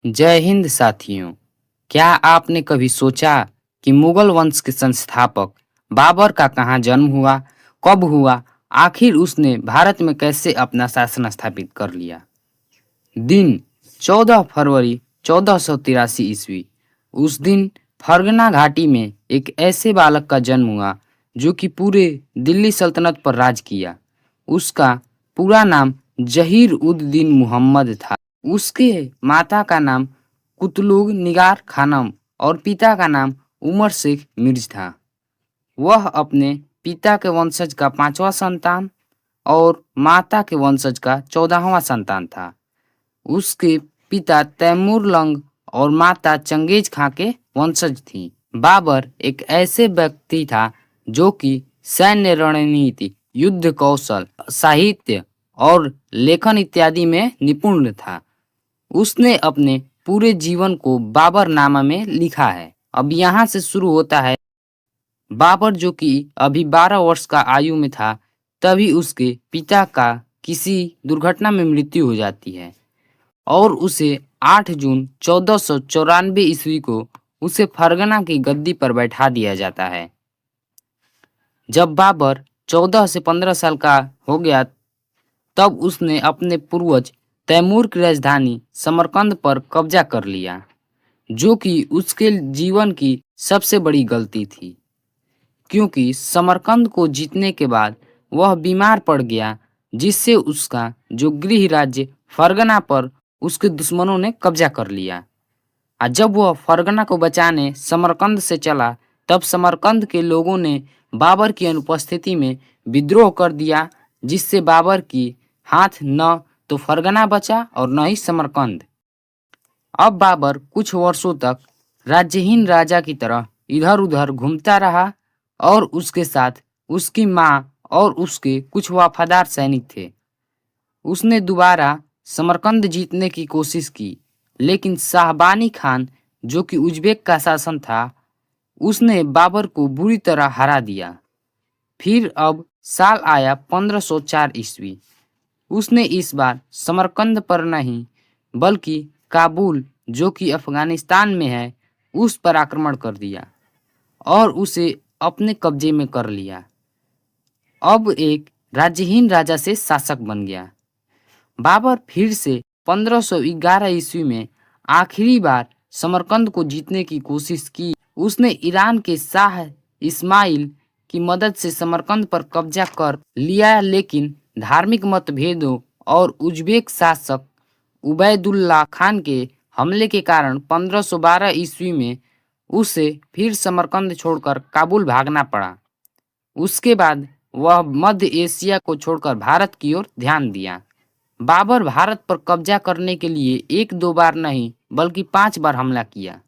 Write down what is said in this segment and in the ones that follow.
जय हिंद साथियों। क्या आपने कभी सोचा कि मुगल वंश के संस्थापक बाबर का कहाँ जन्म हुआ, कब हुआ, आखिर उसने भारत में कैसे अपना शासन स्थापित कर लिया? दिन 14 फरवरी 1483 ईस्वी। उस दिन फरगना घाटी में एक ऐसे बालक का जन्म हुआ जो कि पूरे दिल्ली सल्तनत पर राज किया। उसका पूरा नाम जहीर उद दीन मुहम्मद था। उसके माता का नाम कुतलुग निगार खानम और पिता का नाम उमर शेख मिर्ज था। वह अपने पिता के वंशज का पांचवा संतान और माता के वंशज का 14वां संतान था। उसके पिता तैमूर लंग और माता चंगेज खां के वंशज थी। बाबर एक ऐसे व्यक्ति था जो कि सैन्य रणनीति, युद्ध कौशल, साहित्य और लेखन इत्यादि में निपुण था। उसने अपने पूरे जीवन को बाबरनामा में लिखा है। अब यहाँ से शुरू होता है। बाबर जो कि अभी 12 वर्ष का आयु में था, तभी उसके पिता का किसी दुर्घटना में मृत्यु हो जाती है और उसे 8 जून 1494 ईस्वी को उसे फरगना की गद्दी पर बैठा दिया जाता है। जब बाबर 14 से 15 साल का हो गया, तब उसने अपने पूर्वज तैमूर की राजधानी समरकंद पर कब्जा कर लिया, जो कि उसके जीवन की सबसे बड़ी गलती थी, क्योंकि समरकंद को जीतने के बाद वह बीमार पड़ गया, जिससे उसका जो गृह राज्य फरगना पर उसके दुश्मनों ने कब्जा कर लिया। और जब वह फरगना को बचाने समरकंद से चला, तब समरकंद के लोगों ने बाबर की अनुपस्थिति में विद्रोह कर दिया, जिससे बाबर की हाथ न तो फरगना बचा और न ही समरकंद। अब बाबर कुछ वर्षों तक राज्यहीन राजा की तरह इधर उधर घूमता रहा और उसके साथ उसकी माँ और उसके कुछ वफादार सैनिक थे। उसने दोबारा समरकंद जीतने की कोशिश की, लेकिन शाहबानी खान जो कि उज्बेक का शासन था, उसने बाबर को बुरी तरह हरा दिया। फिर अब साल आया 1504 ईस्वी। उसने इस बार समरकंद पर नहीं बल्कि काबुल जो कि अफगानिस्तान में है, उस पर आक्रमण कर दिया और उसे अपने कब्जे में कर लिया। अब एक राज्यहीन राजा से शासक बन गया। बाबर फिर से 1511 ईस्वी में आखिरी बार समरकंद को जीतने की कोशिश की। उसने ईरान के शाह इस्माइल की मदद से समरकंद पर कब्जा कर लिया, लेकिन धार्मिक मतभेदों और उज्बेक शासक उबैदुल्ला खान के हमले के कारण 1512 ईस्वी में उसे फिर समरकंद छोड़कर काबुल भागना पड़ा। उसके बाद वह मध्य एशिया को छोड़कर भारत की ओर ध्यान दिया। बाबर भारत पर कब्जा करने के लिए एक दो बार नहीं बल्कि 5 बार हमला किया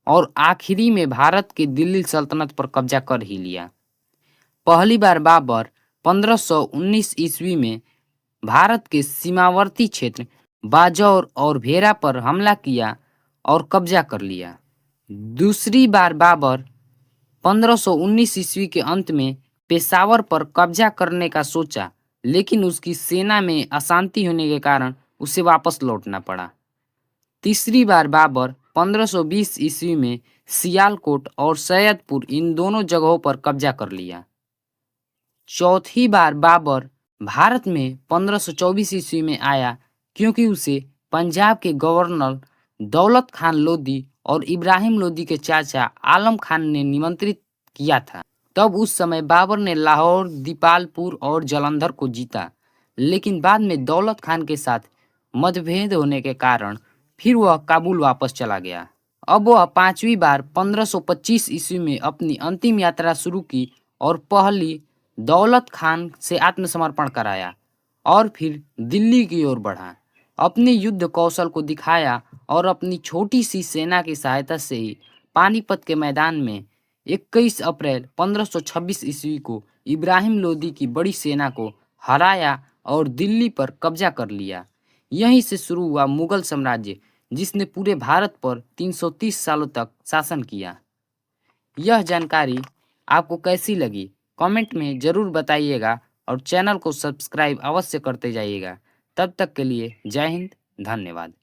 और आखिरी में भारत के दिल्ली सल्तनत पर कब्जा कर ही लिया। पहली बार बाबर 1519 ईस्वी में भारत के सीमावर्ती क्षेत्र बाजौर और भेरा पर हमला किया और कब्जा कर लिया। दूसरी बार बाबर 1519 ईस्वी के अंत में पेशावर पर कब्जा करने का सोचा, लेकिन उसकी सेना में अशांति होने के कारण उसे वापस लौटना पड़ा। तीसरी बार बाबर 1520 ईस्वी में सियालकोट और सैयदपुर इन दोनों जगहों पर कब्जा कर लिया। चौथी बार बाबर भारत में 1524 ईस्वी में आया, क्योंकि उसे पंजाब के गवर्नर दौलत खान लोदी और इब्राहिम लोदी के चाचा आलम खान ने निमंत्रित किया था। तब उस समय बाबर ने लाहौर, दीपालपुर और जालंधर को जीता, लेकिन बाद में दौलत खान के साथ मतभेद होने के कारण फिर वह काबुल वापस चला गया। अब वह 5वीं बार 1525 ईस्वी में अपनी अंतिम यात्रा शुरू की और पहली दौलत खान से आत्मसमर्पण कराया और फिर दिल्ली की ओर बढ़ा। अपने युद्ध कौशल को दिखाया और अपनी छोटी सी सेना की सहायता से ही पानीपत के मैदान में 21 अप्रैल 1526 ईस्वी को इब्राहिम लोदी की बड़ी सेना को हराया और दिल्ली पर कब्जा कर लिया। यहीं से शुरू हुआ मुगल साम्राज्य, जिसने पूरे भारत पर 330 सालों तक शासन किया। यह जानकारी आपको कैसी लगी, कमेंट में ज़रूर बताइएगा और चैनल को सब्सक्राइब अवश्य करते जाइएगा। तब तक के लिए जय हिंद, धन्यवाद।